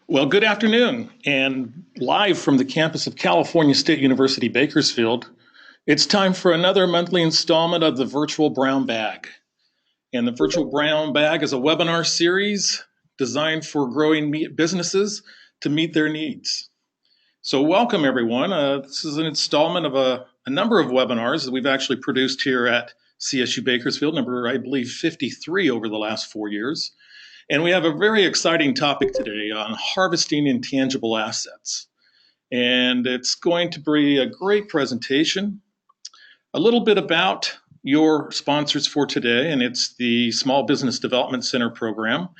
Well, good afternoon, and live from the campus of California State University, Bakersfield, it's time for another monthly installment of the Virtual Brown Bag. And the Virtual Brown Bag is a webinar series designed for growing businesses to meet their needs. So welcome, everyone. This is an installment of a number of webinars that we've actually produced here at CSU Bakersfield, number, I believe, 53 over the last 4 years. And we have a very exciting topic today on harvesting intangible assets. And it's going to be a great presentation. A little bit about your sponsors for today, and it's the Small Business Development Center program,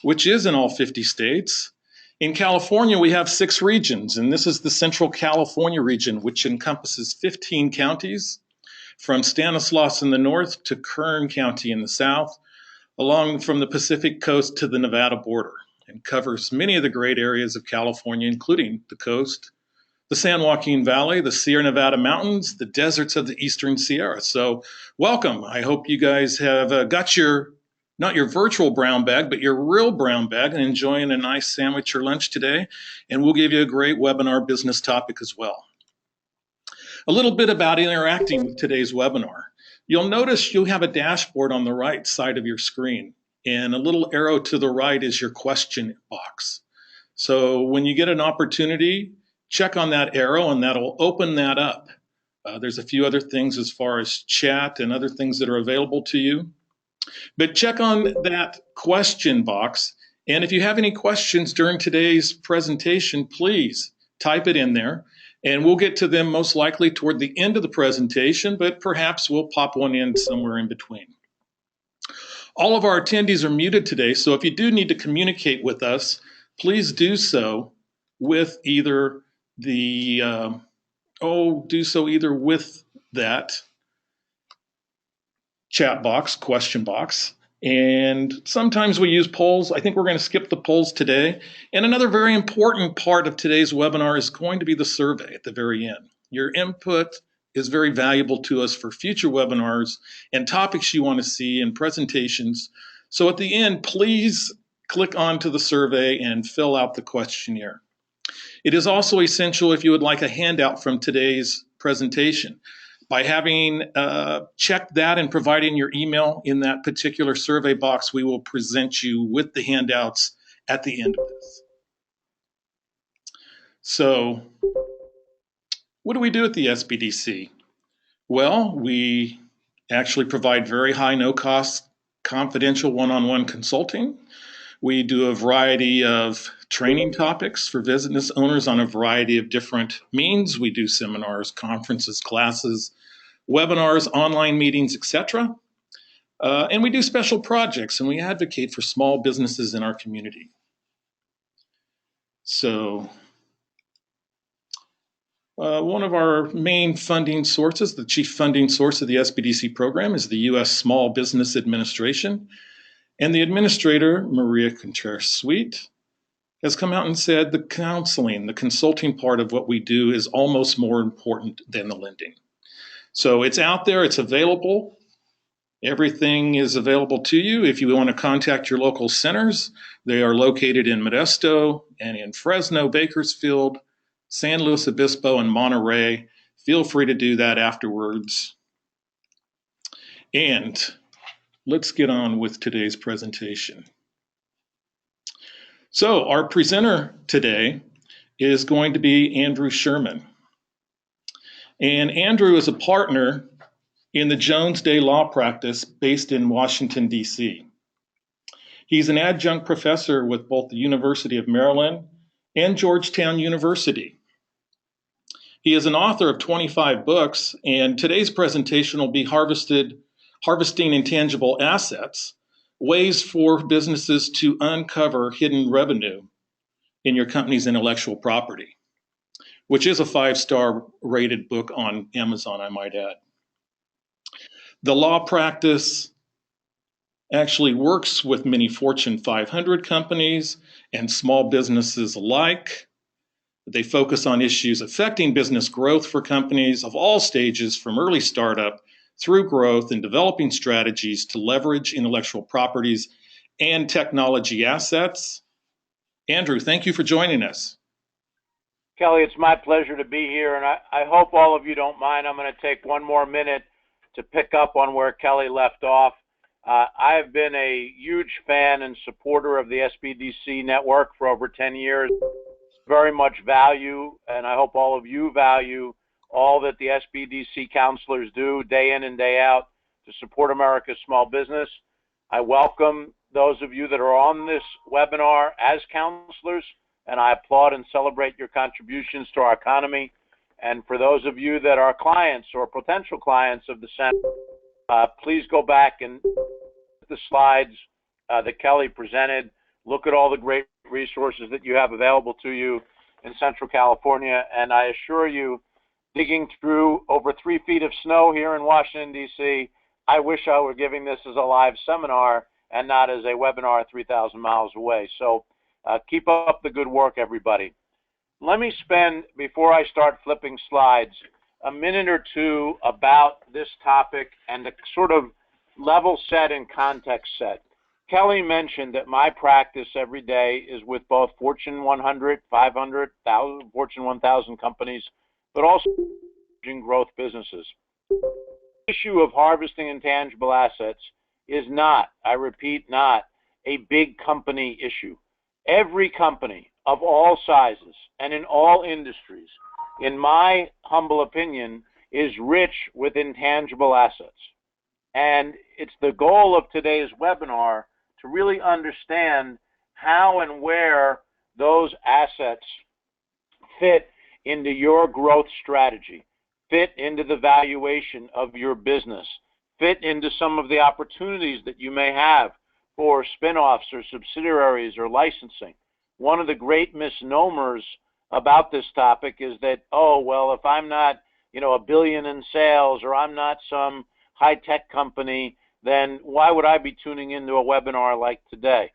which is in all 50 states. In California, we have 6 regions, and this is the Central California region, which encompasses 15 counties, from Stanislaus in the north to Kern County in the south, along from the Pacific coast to the Nevada border, and covers many of the great areas of California, including the coast, the San Joaquin Valley, the Sierra Nevada mountains, the deserts of the Eastern Sierra. So welcome. I hope you guys have got not your virtual brown bag, but your real brown bag and enjoying a nice sandwich or lunch today. And we'll give you a great webinar business topic as well. A little bit about interacting with today's webinar. You'll notice you have a dashboard on the right side of your screen, and a little arrow to the right is your question box. So when you get an opportunity, check on that arrow and that'll open that up. There's a few other things as far as chat and other things that are available to you. But check on that question box, and if you have any questions during today's presentation, please type it in there. And we'll get to them most likely toward the end of the presentation, but perhaps we'll pop one in somewhere in between. All of our attendees are muted today, so if you do need to communicate with us, please do so with either the, with that chat box, question box. And sometimes we use polls. I think we're going to skip the polls today. And another very important part of today's webinar is going to be the survey at the very end. Your input is very valuable to us for future webinars and topics you want to see and presentations. So at the end, please click onto the survey and fill out the questionnaire. It is also essential if you would like a handout from today's presentation. By having checked that and providing your email in that particular survey box, we will present you with the handouts at the end of this. So, what do we do at the SBDC? Well, we actually provide very high, no-cost, confidential one-on-one consulting. We do a variety of training topics for business owners on a variety of different means. We do seminars, conferences, classes, webinars, online meetings, etc. And we do special projects, and we advocate for small businesses in our community. So one of our main funding sources, the chief funding source of the SBDC program, is the U.S. Small Business Administration. And the administrator, Maria Contreras-Sweet, has come out and said the counseling, the consulting part of what we do is almost more important than the lending. So it's out there, it's available. Everything is available to you. If you want to contact your local centers, they are located in Modesto and in Fresno, Bakersfield, San Luis Obispo, and Monterey. Feel free to do that afterwards. And let's get on with today's presentation. So our presenter today is going to be Andrew Sherman. And Andrew is a partner in the Jones Day Law Practice based in Washington, D.C. He's an adjunct professor with both the University of Maryland and Georgetown University. He is an author of 25 books, and today's presentation will be Harvesting Intangible Assets, Ways for Businesses to Uncover Hidden Revenue in Your Company's Intellectual Property, which is a 5-star rated book on Amazon, I might add. The law practice actually works with many Fortune 500 companies and small businesses alike. They focus on issues affecting business growth for companies of all stages, from early startup through growth, and developing strategies to leverage intellectual properties and technology assets Andrew, thank you for joining us. Kelly, it's my pleasure to be here, and I hope all of you don't mind. I'm going to take one more minute to pick up on where Kelly left off. I have been a huge fan and supporter of the SBDC network for over 10 years. Very much value, and I hope all of you value all that the SBDC counselors do day in and day out to support America's small business. I welcome those of you that are on this webinar as counselors, and I applaud and celebrate your contributions to our economy. And for those of you that are clients or potential clients of the center, please go back and the slides that Kelly presented. Look at all the great resources that you have available to you in Central California. And I assure you, digging through over 3 feet of snow here in Washington, D.C., I wish I were giving this as a live seminar and not as a webinar 3,000 miles away. So keep up the good work, everybody. Let me spend, before I start flipping slides, a minute or two about this topic and the sort of level set and context set. Kelly mentioned that my practice every day is with both Fortune 100, 500, Fortune 1000 companies, but also growth businesses. The issue of harvesting intangible assets is not, I repeat, not a big company issue. Every company of all sizes and in all industries, in my humble opinion, is rich with intangible assets. And it's the goal of today's webinar to really understand how and where those assets fit into your growth strategy, fit into the valuation of your business, fit into some of the opportunities that you may have for spin-offs or subsidiaries or licensing. One of the great misnomers about this topic is that, oh, well, if I'm not, $1 billion in sales, or I'm not some high-tech company, then why would I be tuning into a webinar like today?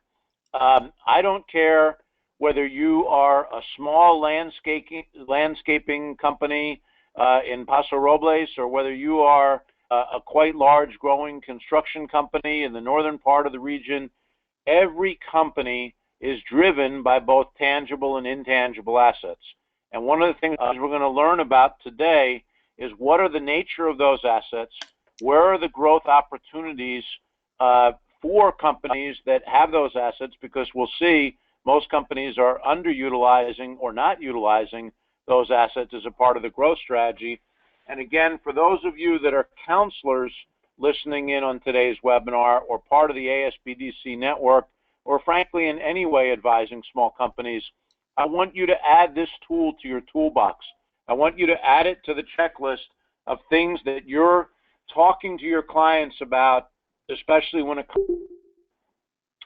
I don't care whether you are a small landscaping company in Paso Robles, or whether you are a quite large growing construction company in the northern part of the region. Every company is driven by both tangible and intangible assets. And one of the things we're going to learn about today is what are the nature of those assets, where are the growth opportunities for companies that have those assets, because we'll see most companies are underutilizing or not utilizing those assets as a part of the growth strategy. And again, for those of you that are counselors listening in on today's webinar, or part of the ASBDC network, or frankly in any way advising small companies, I want you to add this tool to your toolbox. I want you to add it to the checklist of things that you're talking to your clients about, especially when it comes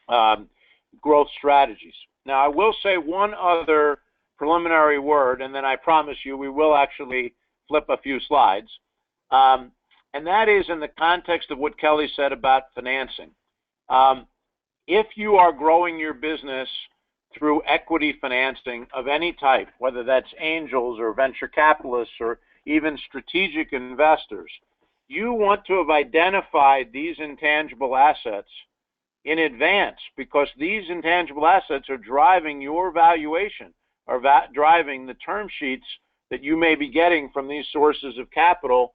to growth strategies. Now, I will say one other preliminary word, and then I promise you we will actually flip a few slides, and that is in the context of what Kelly said about financing. If you are growing your business through equity financing of any type, whether that's angels or venture capitalists or even strategic investors, you want to have identified these intangible assets in advance, because these intangible assets are driving your valuation, or driving the term sheets that you may be getting from these sources of capital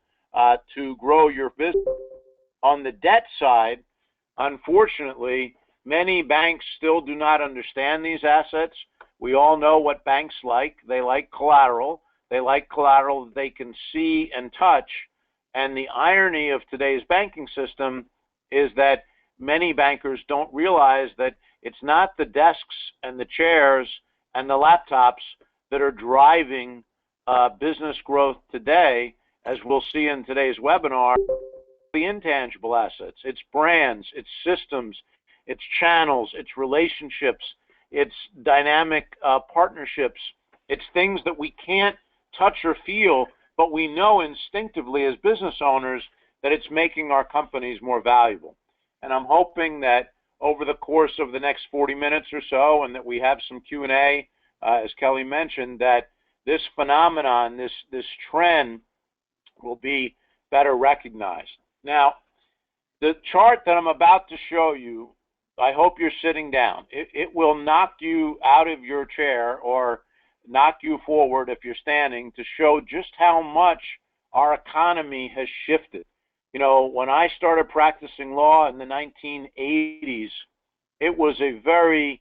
to grow your business. On the debt side, unfortunately, many banks still do not understand these assets. We all know what banks like. They like collateral. They like collateral that they can see and touch. And the irony of today's banking system is that many bankers don't realize that it's not the desks and the chairs and the laptops that are driving business growth today, as we'll see in today's webinar. The intangible assets, it's brands, it's systems, it's channels, it's relationships, it's dynamic partnerships, it's things that we can't touch or feel, but we know instinctively as business owners that it's making our companies more valuable. And I'm hoping that over the course of the next 40 minutes or so, and that we have some Q&A, as Kelly mentioned, that this phenomenon, this trend will be better recognized. Now, the chart that I'm about to show you I hope you're sitting down. It will knock you out of your chair or knock you forward if you're standing to show just how much our economy has shifted. You know, when I started practicing law in the 1980s, it was a very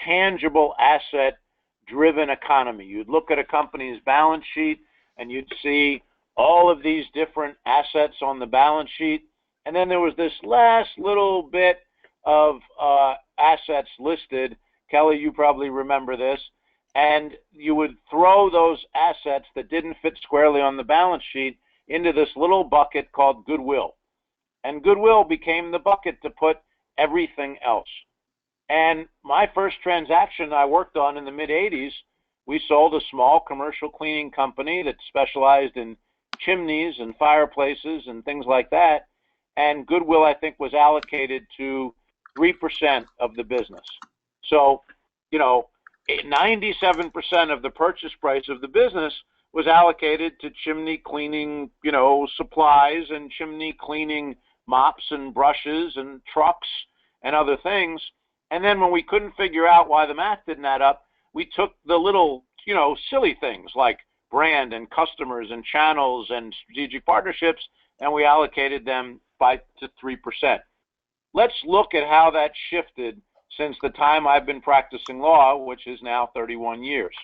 tangible asset driven economy. You'd look at a company's balance sheet and you'd see all of these different assets on the balance sheet. And then there was this last little bit of assets listed. Kelly, you probably remember this. And you would throw those assets that didn't fit squarely on the balance sheet into this little bucket called goodwill. And goodwill became the bucket to put everything else. And my first transaction I worked on in the mid-'80s, we sold a small commercial cleaning company that specialized in chimneys and fireplaces and things like that. And goodwill, I think, was allocated to 3% of the business. So, you know, 97% of the purchase price of the business was allocated to chimney cleaning, you know, supplies and chimney cleaning mops and brushes and trucks and other things. And then when we couldn't figure out why the math didn't add up, we took the little, you know, silly things like brand and customers and channels and strategic partnerships, and we allocated them to 3%. Let's look at how that shifted since the time I've been practicing law, which is now 31 years.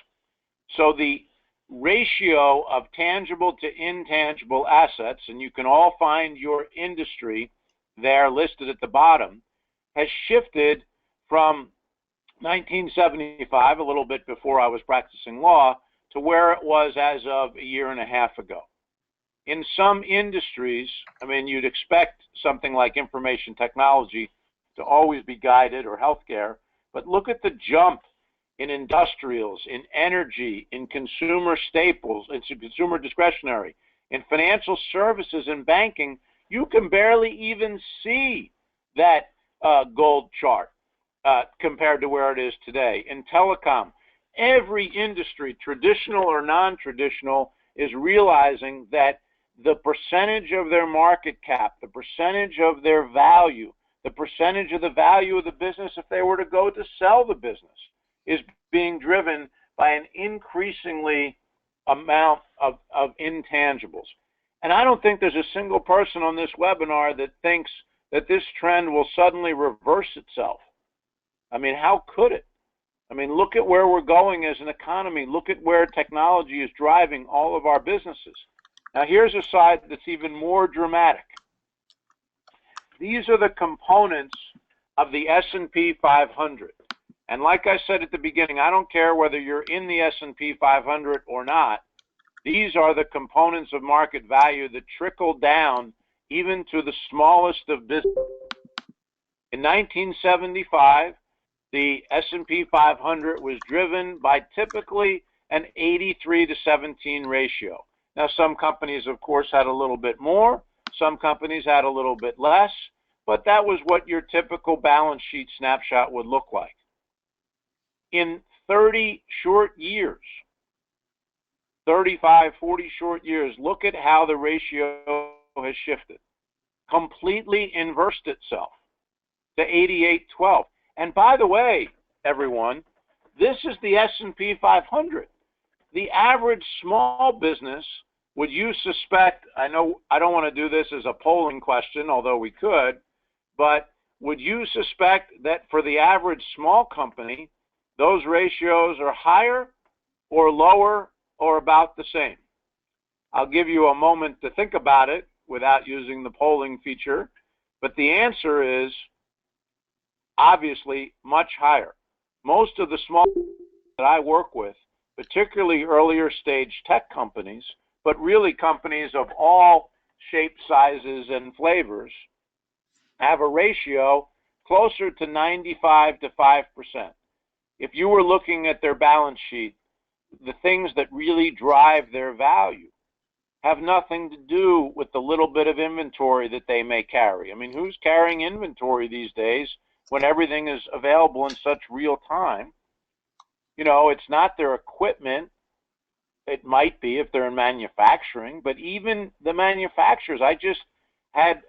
So the ratio of tangible to intangible assets, and you can all find your industry there listed at the bottom, has shifted from 1975, a little bit before I was practicing law, to where it was as of a year and a half ago. In some industries, I mean, you'd expect something like information technology to always be guided, or healthcare, but look at the jump in industrials, in energy, in consumer staples, in consumer discretionary, in financial services and banking. You can barely even see that gold chart compared to where it is today. In telecom, every industry, traditional or non-traditional, is realizing that the percentage of their market cap, the percentage of their value, the percentage of the value of the business if they were to go to sell the business, is being driven by an increasingly amount of intangibles. And I don't think there's a single person on this webinar that thinks that this trend will suddenly reverse itself. I mean, how could it? I mean, look at where we're going as an economy. Look at where technology is driving all of our businesses. Now, here's a side that's even more dramatic. These are the components of the S&P 500. And like I said at the beginning, I don't care whether you're in the S&P 500 or not. These are the components of market value that trickle down even to the smallest of businesses. In 1975, the S&P 500 was driven by typically an 83 to 17 ratio. Now, some companies, of course, had a little bit more. Some companies had a little bit less. But that was what your typical balance sheet snapshot would look like. In 30 short years, 35, 40 short years, look at how the ratio has shifted. Completely inversed itself to 88-12. And by the way, everyone, this is the S&P 500. The average small business, would you suspect, I know I don't want to do this as a polling question, although we could, but would you suspect that for the average small company, those ratios are higher or lower or about the same? I'll give you a moment to think about it without using the polling feature, but the answer is obviously much higher. Most of the small that I work with, particularly earlier stage tech companies, but really companies of all shapes, sizes, and flavors, have a ratio closer to 95 to 5%. If you were looking at their balance sheet, the things that really drive their value have nothing to do with the little bit of inventory that they may carry. I mean, who's carrying inventory these days when everything is available in such real time? You know, it's not their equipment. It might be if they're in manufacturing, but even the manufacturers, I just had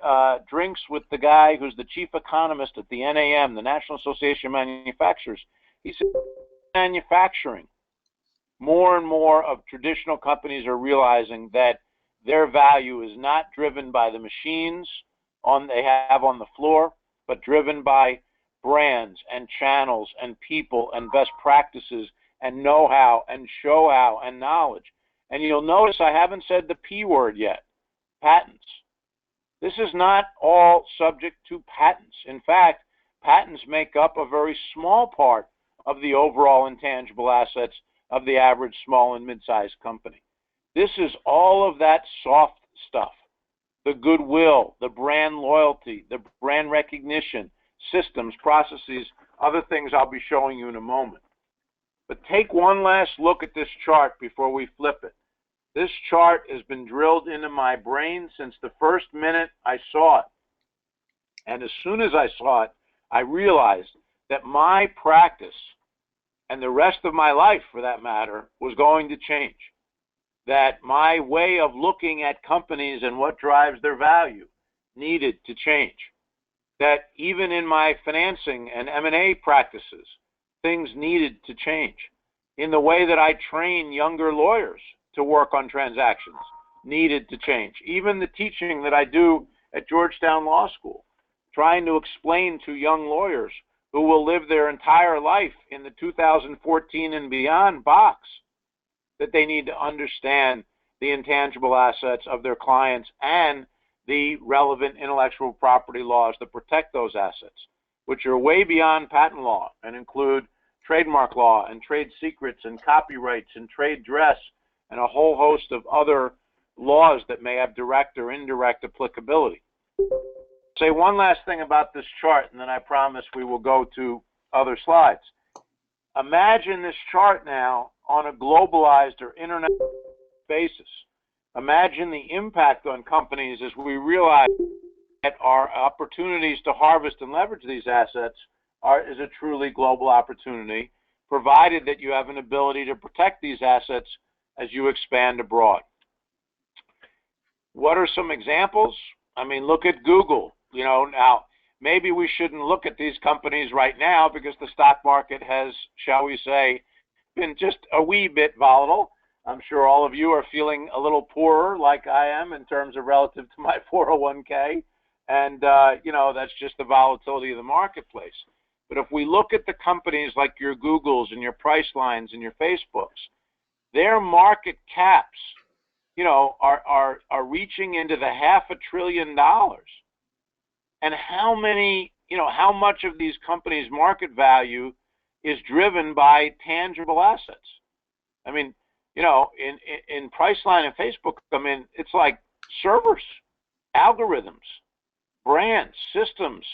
drinks with the guy who's the chief economist at the NAM, the National Association of Manufacturers. He said, manufacturing, more and more of traditional companies are realizing that their value is not driven by the machines they have on the floor, but driven by brands and channels and people and best practices and know-how and show-how and knowledge. And you'll notice I haven't said the P word yet, patents. This is not all subject to patents. In fact, patents make up a very small part of the overall intangible assets of the average small and mid-sized company. This is all of that soft stuff, the goodwill, the brand loyalty, the brand recognition, systems, processes, other things I'll be showing you in a moment. But take one last look at this chart before we flip it. This chart has been drilled into my brain since the first minute I saw it. And as soon as I saw it, I realized that my practice, and the rest of my life for that matter, was going to change. That my way of looking at companies and what drives their value needed to change. That even in my financing and M&A practices, things needed to change. In the way that I train younger lawyers to work on transactions needed to change. Even the teaching that I do at Georgetown Law School, trying to explain to young lawyers who will live their entire life in the 2014 and beyond box that they need to understand the intangible assets of their clients and the relevant intellectual property laws that protect those assets, which are way beyond patent law and include trademark law and trade secrets and copyrights and trade dress and a whole host of other laws that may have direct or indirect applicability. Say one last thing about this chart, and then I promise we will go to other slides. Imagine this chart now on a globalized or international basis. Imagine the impact on companies as we realize that our opportunities to harvest and leverage these assets is a truly global opportunity, provided that you have an ability to protect these assets as you expand abroad. What are some examples? I mean, look at Google. You know, now, maybe we shouldn't look at these companies right now because the stock market has, shall we say, been just a wee bit volatile. I'm sure all of you are feeling a little poorer like I am in terms of relative to my 401k. And, you know, that's just the volatility of the marketplace. But if we look at the companies like your Googles and your Pricelines and your Facebooks, their market caps, you know, are reaching into the $500 billion. And how many, you know, how much of these companies' market value is driven by tangible assets? I mean, you know, in Priceline and Facebook, I mean, it's like servers, algorithms, brands, systems,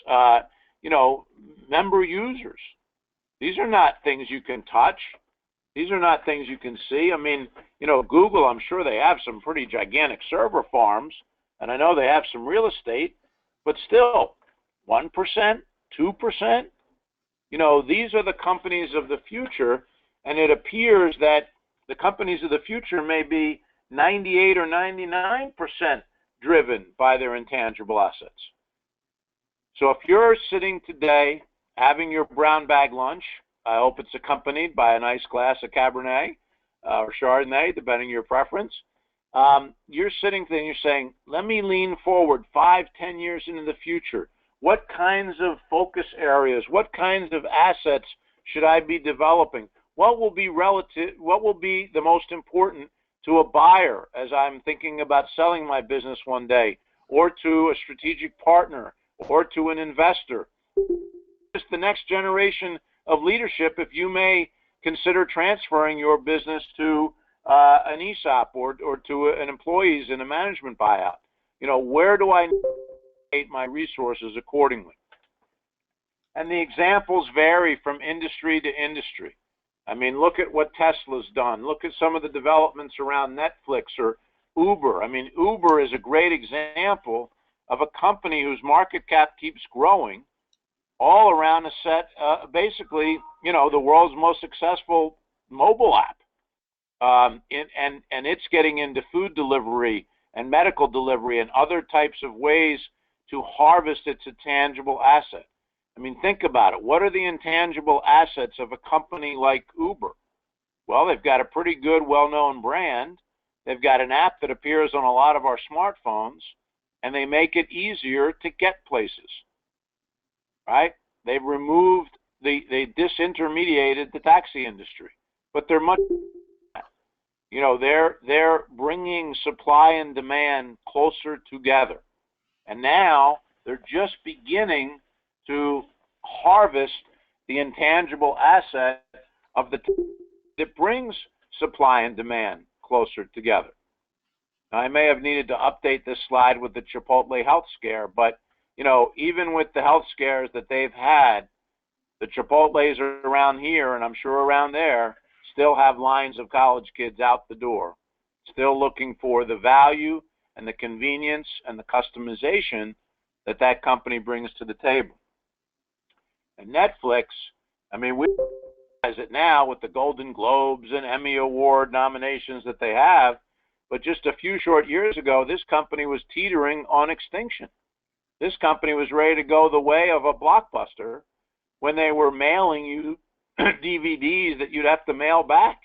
you know, member users. These are not things you can touch. These are not things you can see. I mean, you know, Google, I'm sure they have some pretty gigantic server farms, and I know they have some real estate, but still, 1%, 2%, you know, these are the companies of the future, and it appears that the companies of the future may be 98 or 99% driven by their intangible assets. So if you're sitting today having your brown bag lunch, I hope it's accompanied by a nice glass of Cabernet or Chardonnay, depending on your preference. You're sitting there and you're saying, let me lean forward 5, 10 years into the future. What kinds of focus areas, what kinds of assets should I be developing? What will be the most important to a buyer as I'm thinking about selling my business one day, or to a strategic partner, or to an investor? Just the next generation of leadership, if you may consider transferring your business to an ESOP or to an employees in a management buyout. You know, where do I allocate my resources accordingly? And the examples vary from industry to industry. I mean, look at what Tesla's done. Look at some of the developments around Netflix or Uber. I mean, Uber is a great example of a company whose market cap keeps growing, all around a set, basically, you know, the world's most successful mobile app. And it's getting into food delivery and medical delivery and other types of ways to harvest its intangible asset. I mean, think about it. What are the intangible assets of a company like Uber? Well, they've got a pretty good, well-known brand. They've got an app that appears on a lot of our smartphones, and they make it easier to get places, right? They've removed, they disintermediated the taxi industry, but they're much, you know, they're bringing supply and demand closer together. And now they're just beginning to harvest the intangible asset of the that brings supply and demand closer together. Now, I may have needed to update this slide with the Chipotle health scare, but you know, even with the health scares that they've had, the Chipotles around here, and I'm sure around there, still have lines of college kids out the door, still looking for the value and the convenience and the customization that that company brings to the table. And Netflix, I mean, we realize it now with the Golden Globes and Emmy Award nominations that they have, but just a few short years ago, this company was teetering on extinction. This company was ready to go the way of a Blockbuster when they were mailing you DVDs that you'd have to mail back.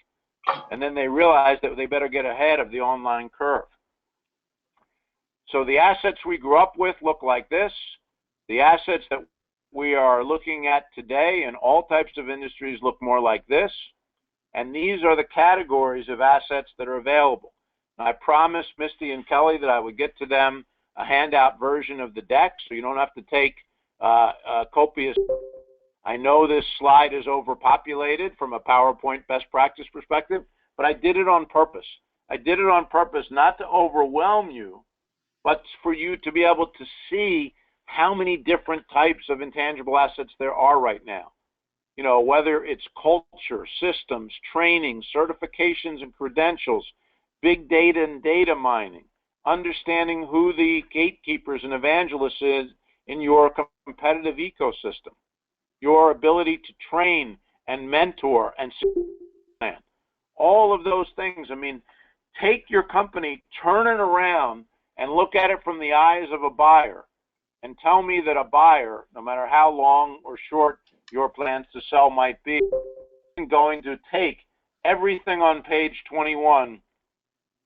And then they realized that they better get ahead of the online curve. So the assets we grew up with look like this. The assets that we are looking at today in all types of industries look more like this. And these are the categories of assets that are available. I promised Misty and Kelly that I would get to them a handout version of the deck so you don't have to take copious. I know this slide is overpopulated from a PowerPoint best practice perspective, but I did it on purpose. I did it on purpose not to overwhelm you, but for you to be able to see how many different types of intangible assets there are right now. You know, whether it's culture, systems, training, certifications and credentials, big data and data mining, understanding who the gatekeepers and evangelists is in your competitive ecosystem, your ability to train and mentor and plan. All of those things. I mean, take your company, turn it around, and look at it from the eyes of a buyer, and tell me that a buyer, no matter how long or short your plans to sell might be, is going to take everything on page 21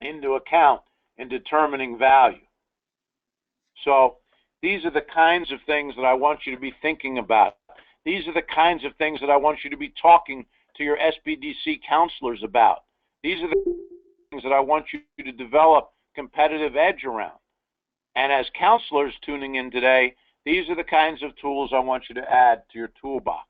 into account in determining value. So these are the kinds of things that I want you to be thinking about. These are the kinds of things that I want you to be talking to your SBDC counselors about. These are the things that I want you to develop competitive edge around. And as counselors tuning in today, these are the kinds of tools I want you to add to your toolbox.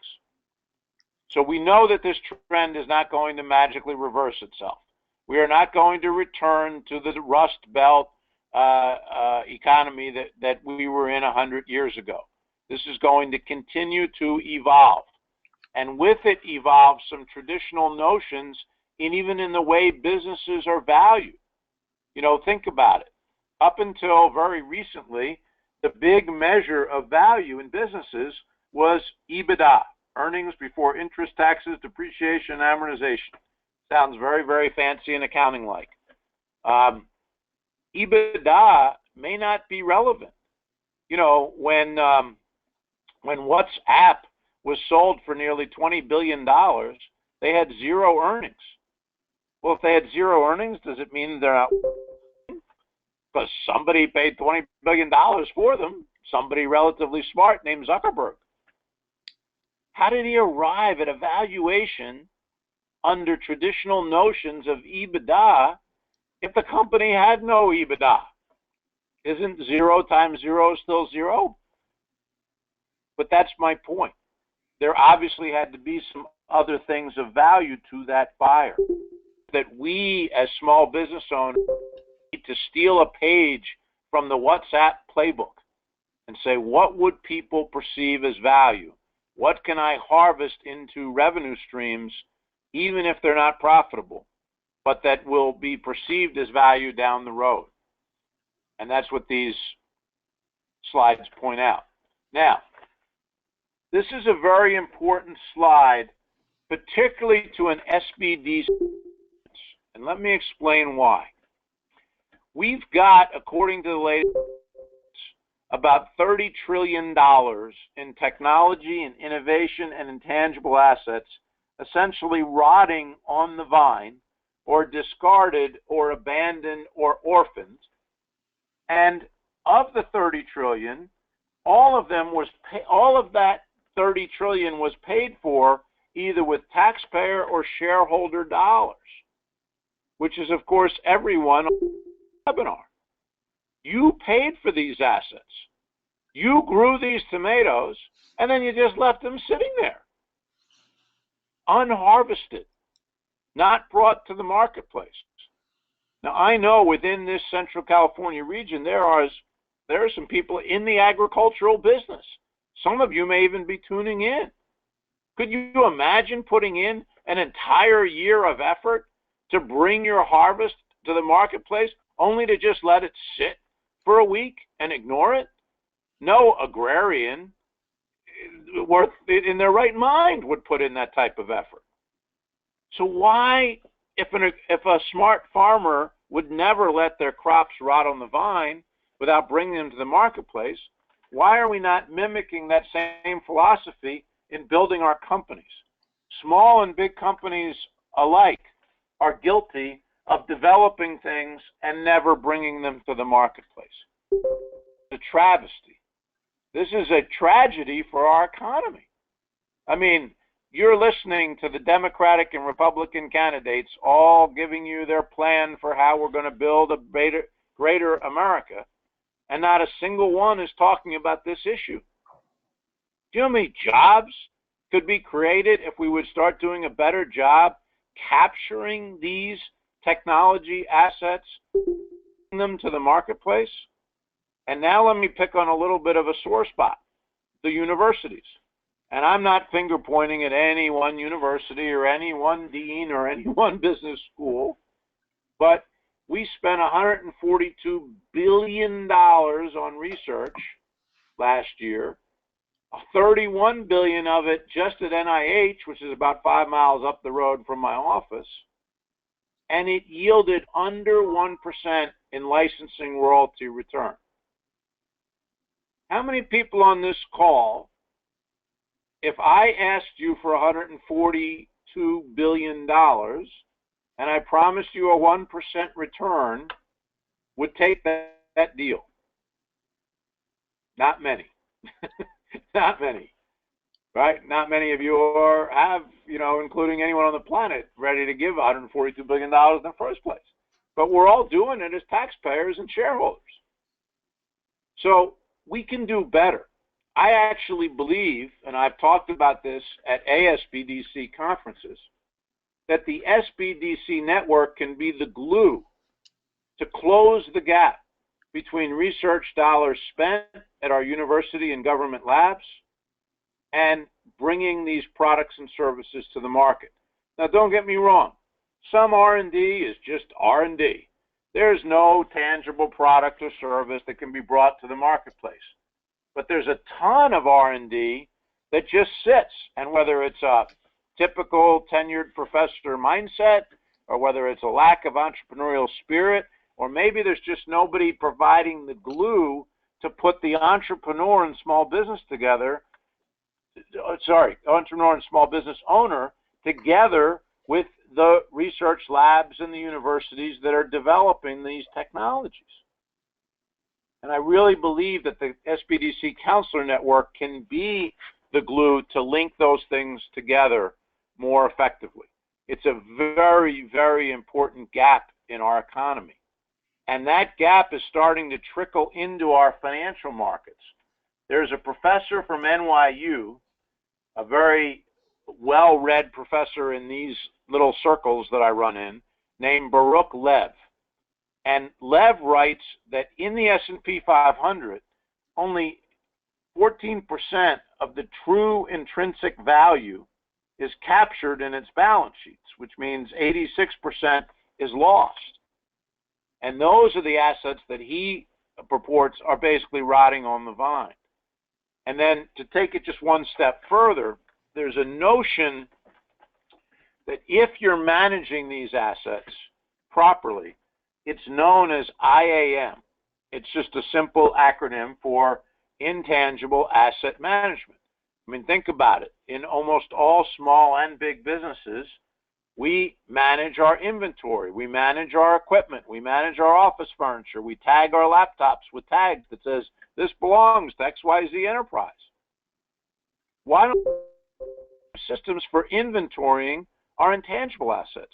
So we know that this trend is not going to magically reverse itself. We are not going to return to the Rust Belt economy that we were in 100 years ago. This is going to continue to evolve. And with it evolve some traditional notions even in the way businesses are valued. You know, think about it. Up until very recently, the big measure of value in businesses was EBITDA, earnings before interest, taxes, depreciation, and amortization. Sounds very, very fancy and accounting-like. EBITDA may not be relevant. You know, when WhatsApp was sold for nearly $20 billion, they had zero earnings. Well, if they had zero earnings, does it mean they're not? Because somebody paid $20 billion for them, somebody relatively smart named Zuckerberg. How did he arrive at a valuation under traditional notions of EBITDA if the company had no EBITDA? Isn't 0 times 0 still 0? But that's my point. There obviously had to be some other things of value to that buyer that we as small business owners need to steal a page from the WhatsApp playbook and say, what would people perceive as value? What can I harvest into revenue streams, even if they're not profitable, but that will be perceived as value down the road? And that's what these slides point out. Now, this is a very important slide, particularly to an SBD, and let me explain why. We've got, according to the latest, about $30 trillion in technology and innovation and intangible assets essentially rotting on the vine or discarded or abandoned or orphaned. And of the 30 trillion, all of that 30 trillion was paid for either with taxpayer or shareholder dollars, which is, of course, everyone on the webinar. You paid for these assets. You grew these tomatoes, and then you just left them sitting there, unharvested, not brought to the marketplace. Now, I know within this Central California region, there are some people in the agricultural business. Some of you may even be tuning in. Could you imagine putting in an entire year of effort to bring your harvest to the marketplace only to just let it sit for a week and ignore it? No agrarian in their right mind would put in that type of effort. So why, if a smart farmer would never let their crops rot on the vine without bringing them to the marketplace, why are we not mimicking that same philosophy in building our companies? Small and big companies alike are guilty of developing things and never bringing them to the marketplace. It's a travesty. This is a tragedy for our economy. I mean, you're listening to the Democratic and Republican candidates all giving you their plan for how we're going to build a greater America, and not a single one is talking about this issue. Do you know how many jobs could be created if we would start doing a better job capturing these technology assets, bringing them to the marketplace? And now let me pick on a little bit of a sore spot, the universities. And I'm not finger pointing at any one university or any one dean or any one business school, but we spent $142 billion on research last year, $31 billion of it just at NIH, which is about 5 miles up the road from my office, and it yielded under 1% in licensing royalty return. How many people on this call, if I asked you for $142 billion and I promised you a 1% return, would take that deal? Not many. Not many. Right? Not many of you have, including anyone on the planet, ready to give $142 billion in the first place. But we're all doing it as taxpayers and shareholders. So we can do better. I actually believe, and I've talked about this at ASBDC conferences, that the SBDC network can be the glue to close the gap between research dollars spent at our university and government labs and bringing these products and services to the market. Now, don't get me wrong. Some R&D is just R&D. There's no tangible product or service that can be brought to the marketplace. But there's a ton of R&D that just sits, and whether it's a typical tenured professor mindset, or whether it's a lack of entrepreneurial spirit, or maybe there's just nobody providing the glue to put the entrepreneur and small business together, entrepreneur and small business owner together with the research labs and the universities that are developing these technologies. And I really believe that the SBDC Counselor Network can be the glue to link those things together more effectively. It's a very, very important gap in our economy. And that gap is starting to trickle into our financial markets. There's a professor from NYU, a very well-read professor in these little circles that I run in, named Baruch Lev. And Lev writes that in the S&P 500, only 14% of the true intrinsic value is captured in its balance sheets, which means 86% is lost. And those are the assets that he purports are basically rotting on the vine. And then to take it just one step further, there's a notion that if you're managing these assets properly, It's known as IAM. It's just a simple acronym for Intangible Asset Management. I mean, think about it. In almost all small and big businesses, we manage our inventory, we manage our equipment, we manage our office furniture, we tag our laptops with tags that says, this belongs to XYZ Enterprise. Why don't we have systems for inventorying our intangible assets,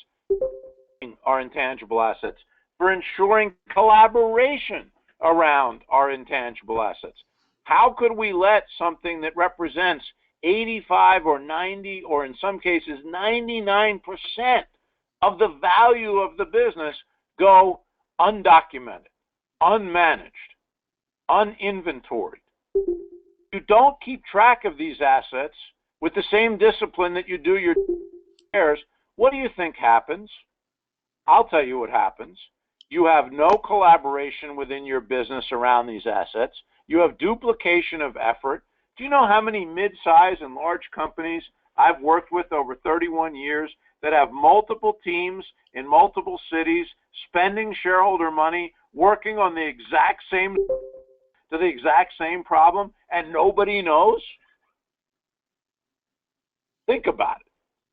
for ensuring collaboration around our intangible assets? How could we let something that represents 85 or 90 or in some cases 99% of the value of the business go undocumented, unmanaged, uninventoried? You don't keep track of these assets with the same discipline that you do your affairs. What do you think happens? I'll tell you what happens. You have no collaboration within your business around these assets. You have duplication of effort. Do you know how many mid-size and large companies I've worked with over 31 years that have multiple teams in multiple cities, spending shareholder money, working on the exact same problem, and nobody knows? Think about it.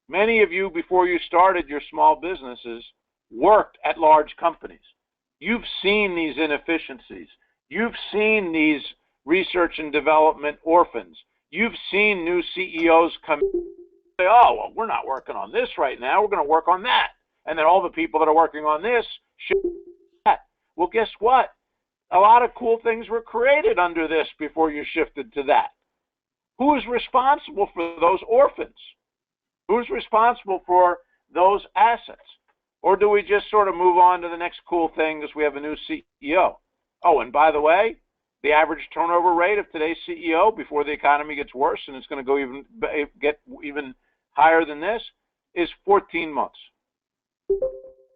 Many of you, before you started your small businesses, worked at large companies. You've seen these inefficiencies. You've seen these research and development orphans. You've seen new CEOs come and say, oh, well, we're not working on this right now. We're going to work on that. And then all the people that are working on this should do that. Well, guess what? A lot of cool things were created under this before you shifted to that. Who is responsible for those orphans? Who's responsible for those assets? Or do we just sort of move on to the next cool thing because we have a new CEO? Oh, and by the way, the average turnover rate of today's CEO before the economy gets worse, and it's going to get even higher than this, is 14 months. You're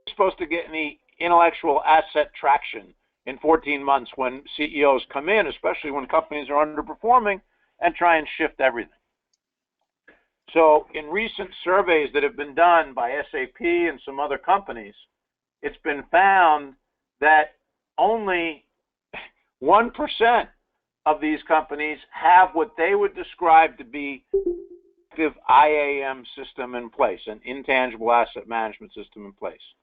supposed to get any intellectual asset traction in 14 months when CEOs come in, especially when companies are underperforming, and try and shift everything. So in recent surveys that have been done by SAP and some other companies, it's been found that only 1% of these companies have what they would describe to be an IAM system in place, an intangible asset management system in place.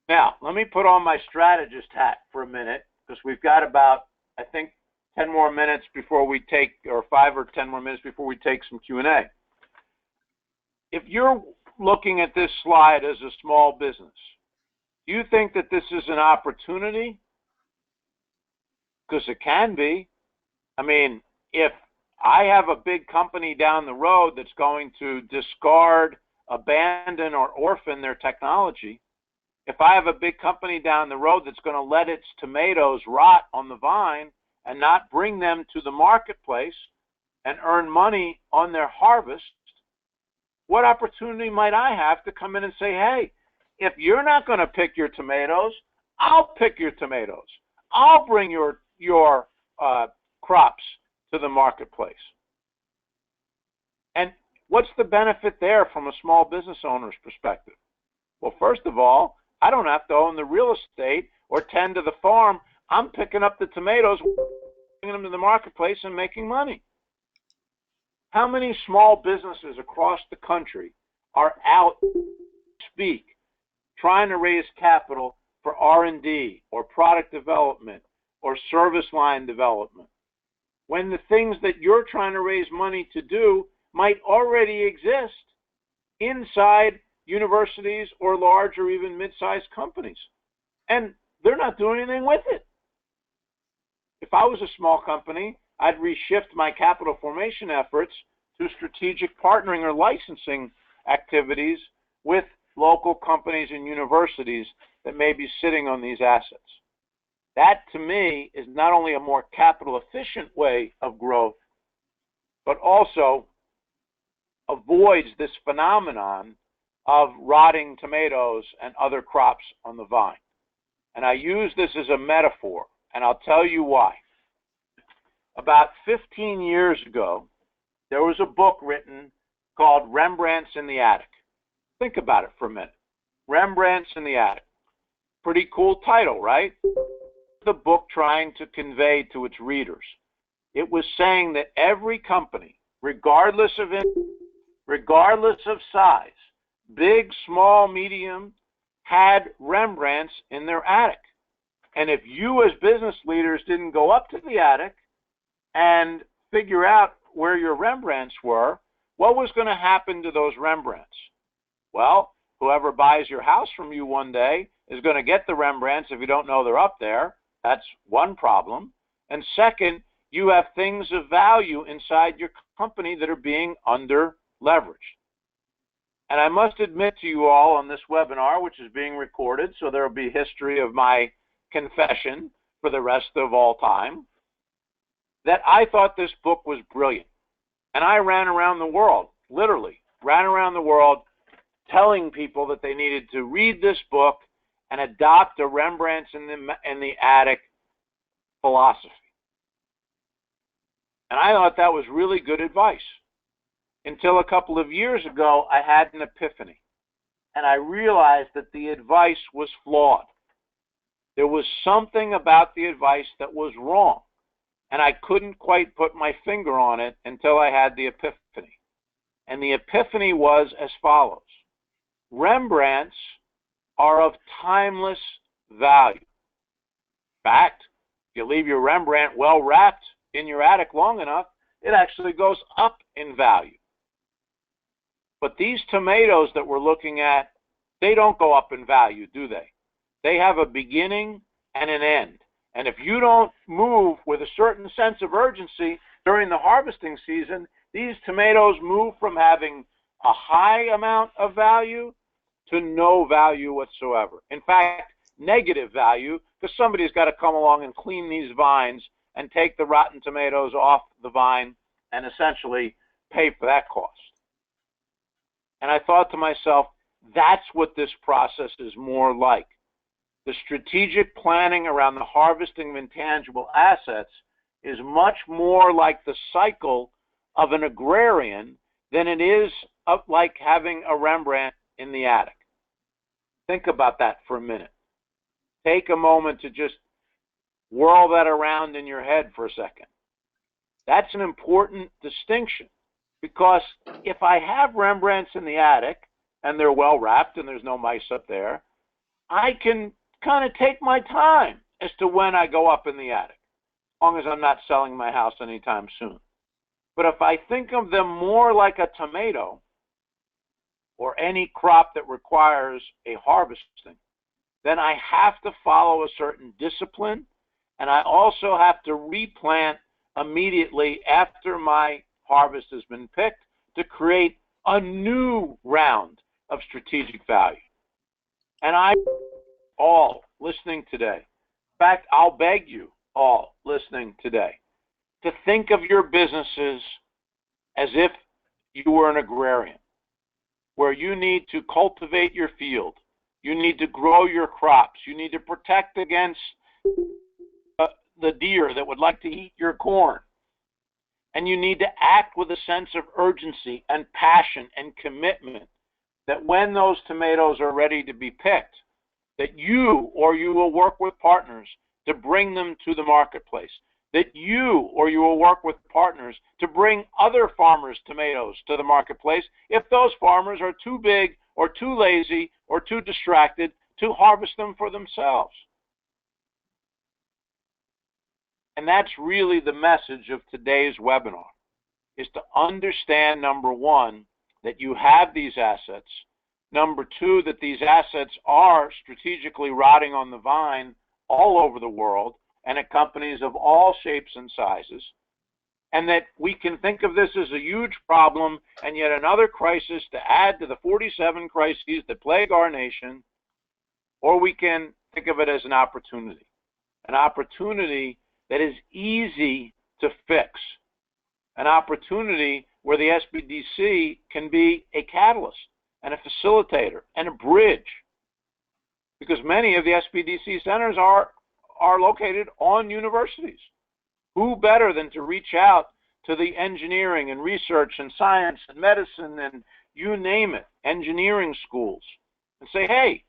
Now, let me put on my strategist hat for a minute, because we've got about, I think, 10 more minutes before we take, or 5 or 10 more minutes before we take some Q&A. If you're looking at this slide as a small business, do you think that this is an opportunity? Because it can be. I mean, if I have a big company down the road that's going to discard, abandon, or orphan their technology, if I have a big company down the road that's going to let its tomatoes rot on the vine and not bring them to the marketplace and earn money on their harvest, what opportunity might I have to come in and say, hey, if you're not going to pick your tomatoes, I'll pick your tomatoes. I'll bring your crops to the marketplace. And what's the benefit there from a small business owner's perspective? Well, first of all, I don't have to own the real estate or tend to the farm. I'm picking up the tomatoes, bringing them to the marketplace and making money. How many small businesses across the country are out trying to raise capital for R&D or product development or service line development, when the things that you're trying to raise money to do might already exist inside universities or large or even mid-sized companies, and they're not doing anything with it? If I was a small company, I'd reshift my capital formation efforts to strategic partnering or licensing activities with local companies and universities that may be sitting on these assets. That, to me, is not only a more capital efficient way of growth, but also avoids this phenomenon of rotting tomatoes and other crops on the vine. And I use this as a metaphor, and I'll tell you why. About 15 years ago, there was a book written called Rembrandt's in the Attic. Think about it for a minute. Rembrandt's in the Attic. Pretty cool title, right? The book trying to convey to its readers. It was saying that every company, regardless of size, big, small, medium, had Rembrandts in their attic. And if you as business leaders didn't go up to the attic and figure out where your Rembrandts were, what was going to happen to those Rembrandts? Well, whoever buys your house from you one day is going to get the Rembrandts if you don't know they're up there. That's one problem. And second, you have things of value inside your company that are being under-leveraged. And I must admit to you all on this webinar, which is being recorded, so there will be history of my confession for the rest of all time, that I thought this book was brilliant. And I ran around the world, literally ran around the world, telling people that they needed to read this book and adopt a Rembrandt's in the attic philosophy. And I thought that was really good advice. Until a couple of years ago, I had an epiphany. And I realized that the advice was flawed. There was something about the advice that was wrong. And I couldn't quite put my finger on it until I had the epiphany. And the epiphany was as follows. Rembrandts are of timeless value. In fact, if you leave your Rembrandt well wrapped in your attic long enough, it actually goes up in value. But these tomatoes that we're looking at, they don't go up in value, do they? They have a beginning and an end. And if you don't move with a certain sense of urgency during the harvesting season, these tomatoes move from having a high amount of value to no value whatsoever. In fact, negative value, because somebody's got to come along and clean these vines and take the rotten tomatoes off the vine and essentially pay for that cost. And I thought to myself, that's what this process is more like. The strategic planning around the harvesting of intangible assets is much more like the cycle of an agrarian than it is like having a Rembrandt in the attic. Think about that for a minute. Take a moment to just whirl that around in your head for a second. That's an important distinction, because if I have Rembrandts in the attic and they're well wrapped and there's no mice up there, I can kind of take my time as to when I go up in the attic, as long as I'm not selling my house anytime soon. But if I think of them more like a tomato or any crop that requires a harvesting, then I have to follow a certain discipline, and I also have to replant immediately after my harvest has been picked to create a new round of strategic value. And I all listening today, in fact, I'll beg you all listening today, to think of your businesses as if you were an agrarian, where you need to cultivate your field, you need to grow your crops, you need to protect against the deer that would like to eat your corn, and you need to act with a sense of urgency and passion and commitment that when those tomatoes are ready to be picked, that you or you will work with partners to bring them to the marketplace, that you or you will work with partners to bring other farmers' tomatoes to the marketplace if those farmers are too big or too lazy or too distracted to harvest them for themselves. And that's really the message of today's webinar, is to understand, number one, that you have these assets. Number two, that these assets are strategically rotting on the vine all over the world and at companies of all shapes and sizes. And that we can think of this as a huge problem and yet another crisis to add to the 47 crises that plague our nation, or we can think of it as an opportunity that is easy to fix, an opportunity where the SBDC can be a catalyst and a facilitator and a bridge, because many of the SBDC centers are located on universities. Who better than to reach out to the engineering and research and science and medicine and you name it, engineering schools, and say, hey,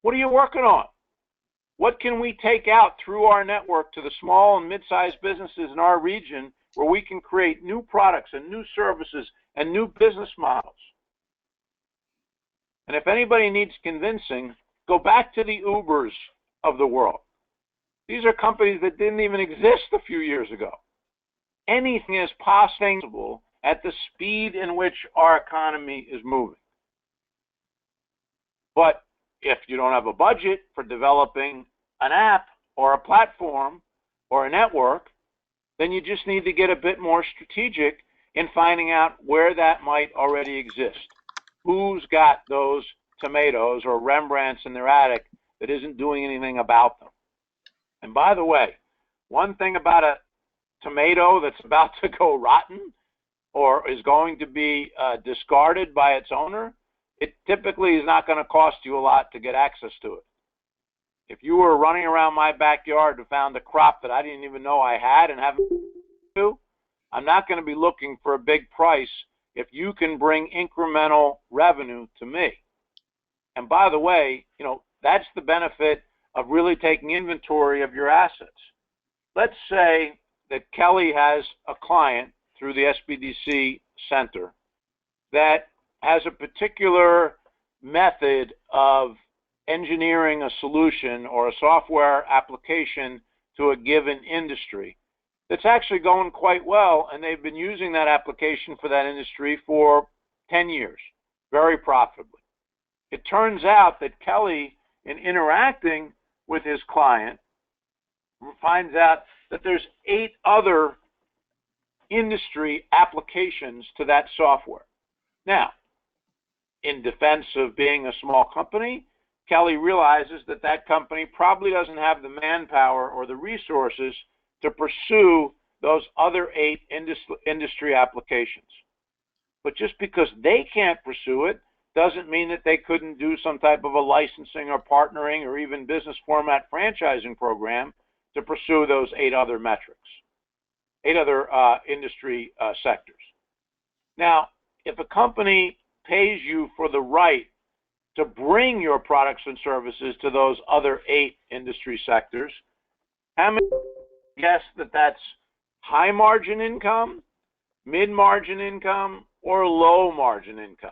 what are you working on? What can we take out through our network to the small and mid-sized businesses in our region where we can create new products and new services and new business models? And if anybody needs convincing, go back to the Ubers of the world. These are companies that didn't even exist a few years ago. Anything is possible at the speed in which our economy is moving. But if you don't have a budget for developing an app or a platform or a network, then you just need to get a bit more strategic in finding out where that might already exist. Who's got those tomatoes or Rembrandts in their attic that isn't doing anything about them? And by the way, one thing about a tomato that's about to go rotten or is going to be discarded by its owner, it typically is not going to cost you a lot to get access to it. If you were running around my backyard and found a crop that I didn't even know I had and haven't to, I'm not going to be looking for a big price if you can bring incremental revenue to me. And by the way, that's the benefit of really taking inventory of your assets. Let's say that Kelly has a client through the SBDC Center that has a particular method of engineering a solution or a software application to a given industry that's actually going quite well, and they've been using that application for that industry for 10 years, very profitably. It turns out that Kelly, in interacting with his client, finds out that there's 8 other industry applications to that software. Now, in defense of being a small company, Kelly realizes that that company probably doesn't have the manpower or the resources to pursue those other 8 industry applications. But just because they can't pursue it doesn't mean that they couldn't do some type of a licensing or partnering or even business format franchising program to pursue those 8 other metrics, 8 other industry sectors. Now, if a company pays you for the right to bring your products and services to those other 8 industry sectors, how many guess that that's high margin income, mid margin income, or low margin income?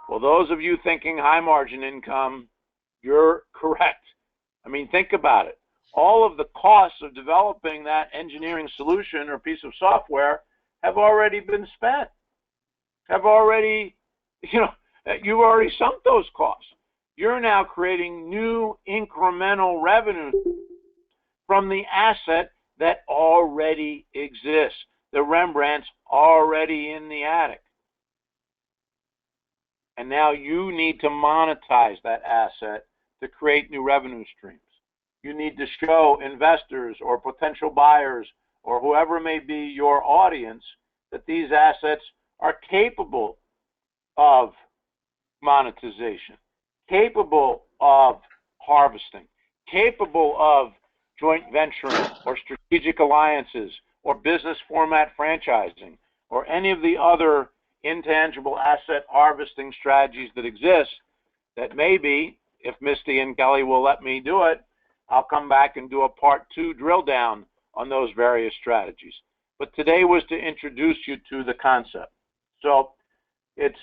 Well, those of you thinking high margin income, you're correct. I mean, think about it. All of the costs of developing that engineering solution or piece of software have already been spent, have already, you've already sunk those costs. You're now creating new incremental revenue from the asset that already exists. The Rembrandt's already in the attic. And now you need to monetize that asset to create new revenue streams. You need to show investors or potential buyers or whoever may be your audience that these assets are capable of monetization, capable of harvesting, capable of joint venturing or strategic alliances or business format franchising or any of the other intangible asset harvesting strategies that exist that maybe, if Misty and Kelly will let me do it, I'll come back and do a part 2 drill down on those various strategies. But today was to introduce you to the concept. So it's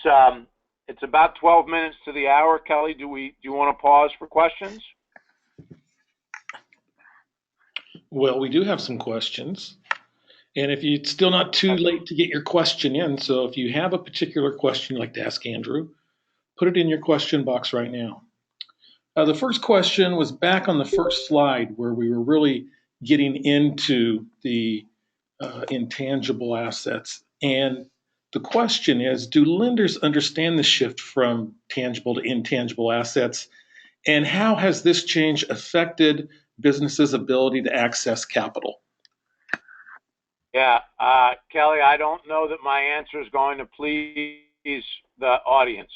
about 12 minutes to the hour. Kelly, do you want to pause for questions? Well, we do have some questions. And if it's still not too late to get your question in, so if you have a particular question you'd like to ask Andrew, put it in your question box right now. The first question was back on the first slide where we were really getting into the intangible assets. And the question is, do lenders understand the shift from tangible to intangible assets? And how has this change affected businesses' ability to access capital? Yeah, Kelly, I don't know that my answer is going to please the audience.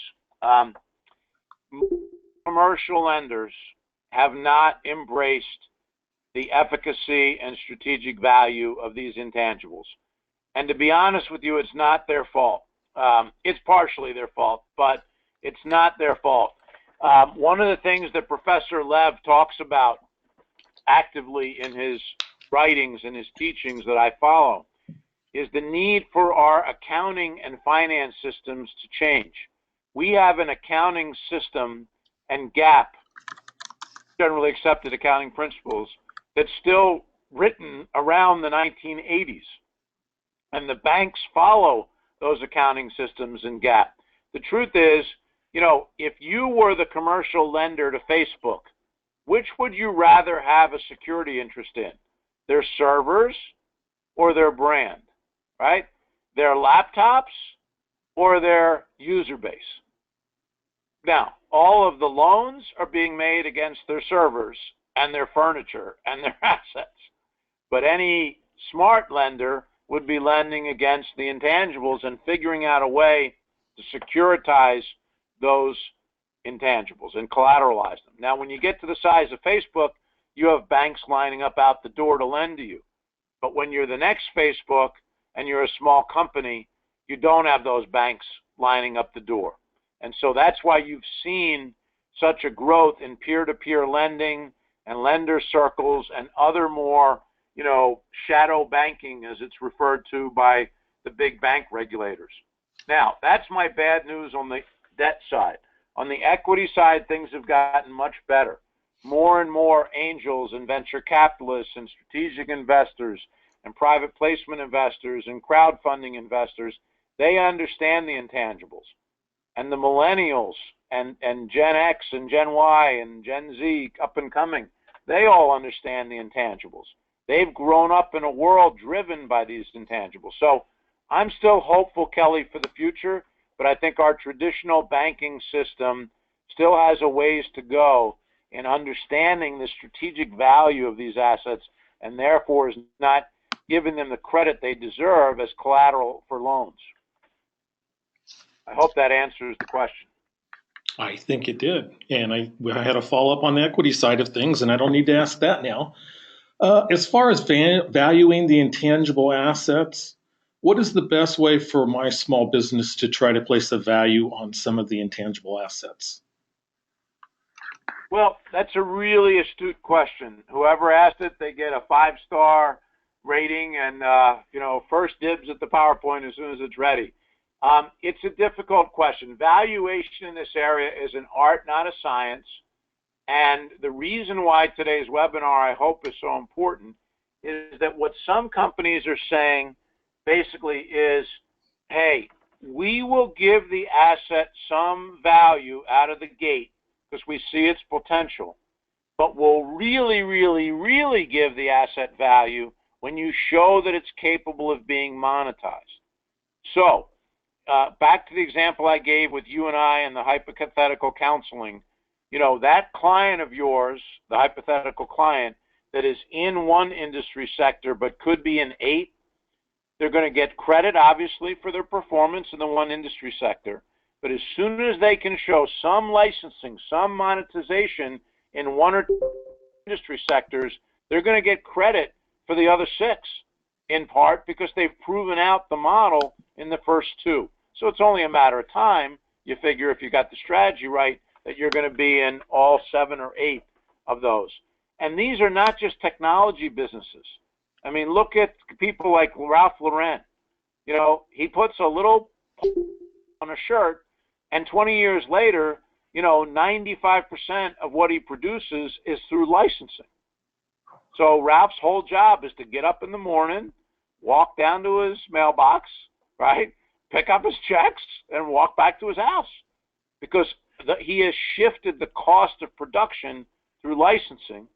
Commercial lenders have not embraced the efficacy and strategic value of these intangibles. And to be honest with you, it's not their fault. It's partially their fault, but it's not their fault. One of the things that Professor Lev talks about actively in his writings and his teachings that I follow is the need for our accounting and finance systems to change. We have an accounting system and GAAP, generally accepted accounting principles, that's still written around the 1980s. And the banks follow those accounting systems and GAAP. The truth is, you know, if you were the commercial lender to Facebook, which would you rather have a security interest in? Their servers or their brand, right? Their laptops or their user base? Now, all of the loans are being made against their servers and their furniture and their assets. But any smart lender would be lending against the intangibles and figuring out a way to securitize those intangibles and collateralize them. Now, when you get to the size of Facebook, you have banks lining up out the door to lend to you. But when you're the next Facebook and you're a small company, you don't have those banks lining up the door. And so that's why you've seen such a growth in peer-to-peer lending and lender circles and other more, you know, shadow banking, as it's referred to by the big bank regulators. Now, that's my bad news on the debt side. On the equity side, things have gotten much better. More and more angels and venture capitalists and strategic investors and private placement investors and crowdfunding investors, they understand the intangibles. And the millennials and Gen X and Gen Y and Gen Z up and coming, they all understand the intangibles. They've grown up in a world driven by these intangibles. So I'm still hopeful, Kelly, for the future, but I think our traditional banking system still has a ways to go in understanding the strategic value of these assets and therefore is not giving them the credit they deserve as collateral for loans. I hope that answers the question. I think it did. And I had a follow-up on the equity side of things, and I don't need to ask that now. As far as valuing the intangible assets, what is the best way for my small business to try to place a value on some of the intangible assets? Well, that's a really astute question. Whoever asked it, they get a 5-star rating and, you know, first dibs at the PowerPoint as soon as it's ready. It's a difficult question. Valuation in this area is an art, not a science. And the reason why today's webinar, I hope, is so important is that what some companies are saying basically is, hey, we will give the asset some value out of the gate because we see its potential, but we'll really, really, really give the asset value when you show that it's capable of being monetized. So, back to the example I gave with you and I and the hypothetical counseling, you know, that client of yours, the hypothetical client that is in one industry sector but could be in 8, they're going to get credit, obviously, for their performance in the one industry sector. But as soon as they can show some licensing, some monetization in 1 or 2 industry sectors, they're going to get credit for the other 6, in part because they've proven out the model in the first 2. So it's only a matter of time, you figure, if you got the strategy right, that you're going to be in all 7 or 8 of those. And these are not just technology businesses. I mean, look at people like Ralph Lauren. You know, he puts a little on a shirt, and 20 years later, you know, 95% of what he produces is through licensing. So Ralph's whole job is to get up in the morning, walk down to his mailbox, right, pick up his checks, and walk back to his house because he has shifted the cost of production through licensing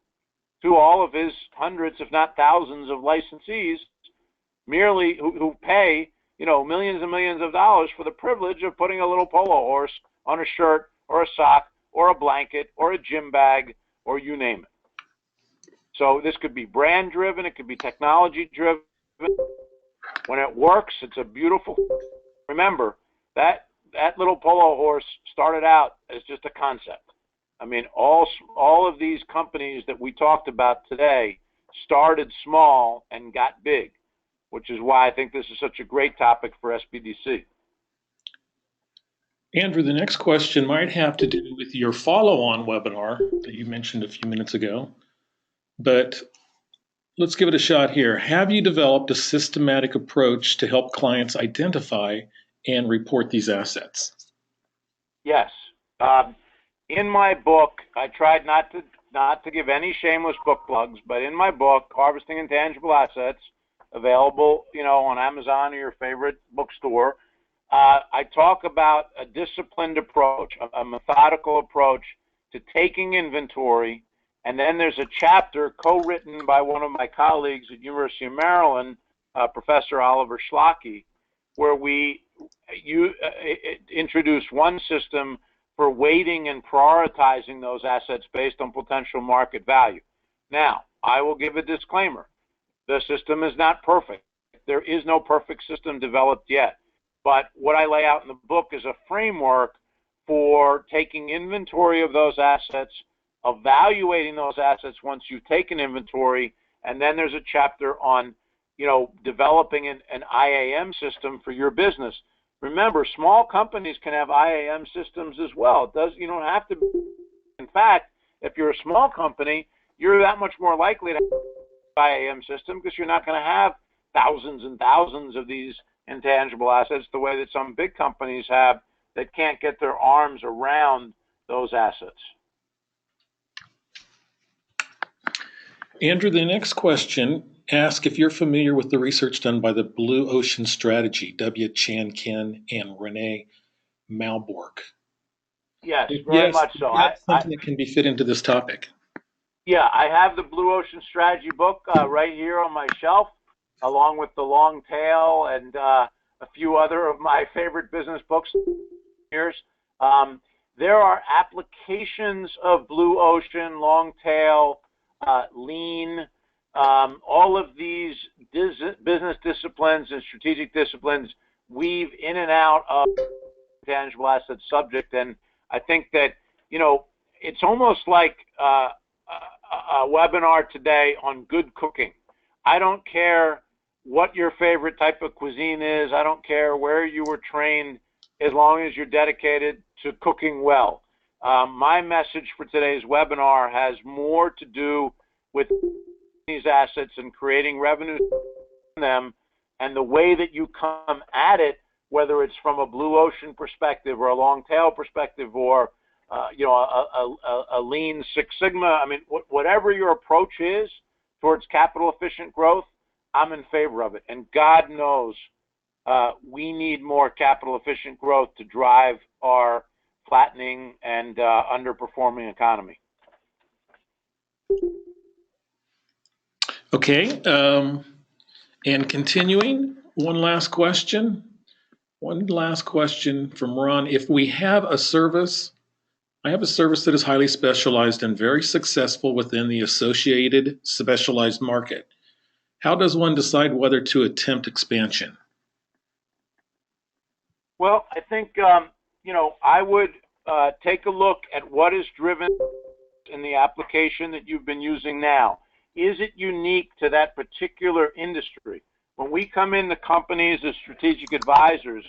to all of his hundreds, if not thousands, of licensees, merely who pay, you know, millions and millions of dollars for the privilege of putting a little polo horse on a shirt or a sock or a blanket or a gym bag or you name it. So this could be brand driven, it could be technology driven. When it works, it's a beautiful. Remember, that little polo horse started out as just a concept. I mean, all of these companies that we talked about today started small and got big, which is why I think this is such a great topic for SBDC. Andrew, the next question might have to do with your follow-on webinar that you mentioned a few minutes ago, but let's give it a shot here. Have you developed a systematic approach to help clients identify and report these assets? Yes. In my book, I tried not to give any shameless book plugs, but in my book, Harvesting Intangible Assets, available, on Amazon or your favorite bookstore, I talk about a disciplined approach, a methodical approach to taking inventory, and then there's a chapter co-written by one of my colleagues at University of Maryland, Professor Oliver Schlocke, where we introduce one system for weighting and prioritizing those assets based on potential market value. Now, I will give a disclaimer. The system is not perfect. There is no perfect system developed yet. But what I lay out in the book is a framework for taking inventory of those assets, evaluating those assets once you've taken inventory, and then there's a chapter on, developing an IAM system for your business. Remember, small companies can have IAM systems as well. You don't have to. In fact, if you're a small company, you're that much more likely to have an IAM system because you're not going to have thousands and thousands of these intangible assets the way that some big companies have that can't get their arms around those assets. Andrew, the next question asks if you're familiar with the research done by the Blue Ocean Strategy, W. Chan Ken and Renee Malbork. Yes, very much so. That's something that can be fit into this topic. Yeah, I have the Blue Ocean Strategy book right here on my shelf, along with The Long Tail and a few other of my favorite business books. There are applications of Blue Ocean, Long Tail, Lean, all of these business disciplines and strategic disciplines weave in and out of intangible asset subject. And I think that, it's almost like a webinar today on good cooking. I don't care what your favorite type of cuisine is. I don't care where you were trained, as long as you're dedicated to cooking well. My message for today's webinar has more to do with these assets and creating revenue from them, and the way that you come at it, whether it's from a Blue Ocean perspective or a Long Tail perspective or a Lean Six Sigma. I mean, whatever your approach is towards capital efficient growth, I'm in favor of it. And God knows we need more capital efficient growth to drive our flattening and underperforming economy. Okay, and continuing, one last question from Ron. If we have a service, I have a service that is highly specialized and very successful within the associated specialized market. How does one decide whether to attempt expansion? Well, I think, I would take a look at what is driven in the application that you've been using now. Is it unique to that particular industry? When we come into companies as strategic advisors,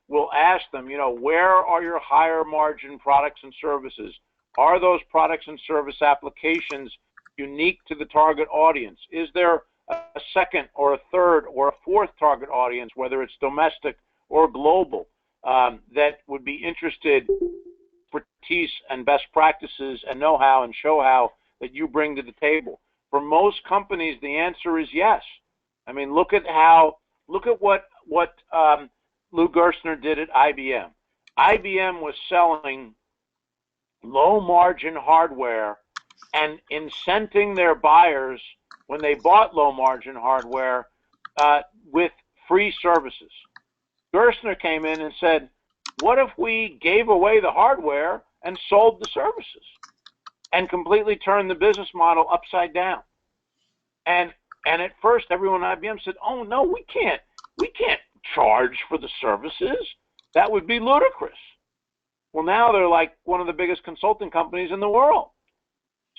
we'll ask them, where are your higher margin products and services? Are those products and service applications unique to the target audience? Is there a second or a third or a fourth target audience, whether it's domestic or global, that would be interested in expertise and best practices and know-how and show-how that you bring to the table? For most companies, the answer is yes. I mean, look at what Lou Gerstner did at IBM. IBM was selling low-margin hardware and incenting their buyers when they bought low-margin hardware with free services. Gerstner came in and said, what if we gave away the hardware and sold the services and completely turned the business model upside down? And at first, everyone at IBM said, oh, no, we can't charge for the services. That would be ludicrous. Well, now they're like one of the biggest consulting companies in the world.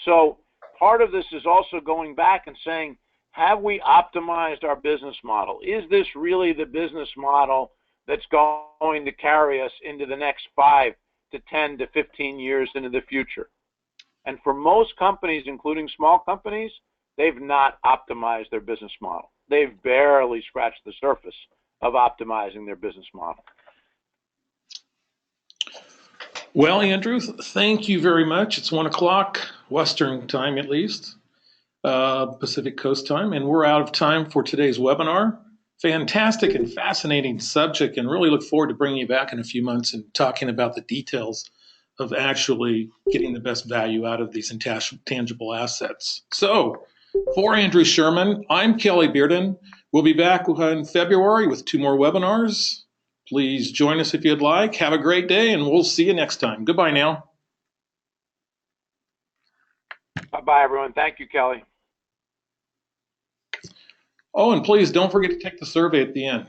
So part of this is also going back and saying, have we optimized our business model? Is this really the business model that's going to carry us into the next 5 to 10 to 15 years into the future. And for most companies, including small companies, they've not optimized their business model. They've barely scratched the surface of optimizing their business model. Well, Andrew, thank you very much. It's 1 o'clock Western time, at least, Pacific Coast time, and we're out of time for today's webinar. Fantastic and fascinating subject, and really look forward to bringing you back in a few months and talking about the details of actually getting the best value out of these intangible assets. So, for Andrew Sherman, I'm Kelly Bearden. We'll be back in February with 2 more webinars. Please join us if you'd like. Have a great day, and we'll see you next time. Goodbye now. Bye-bye, everyone. Thank you, Kelly. Oh, and please don't forget to take the survey at the end.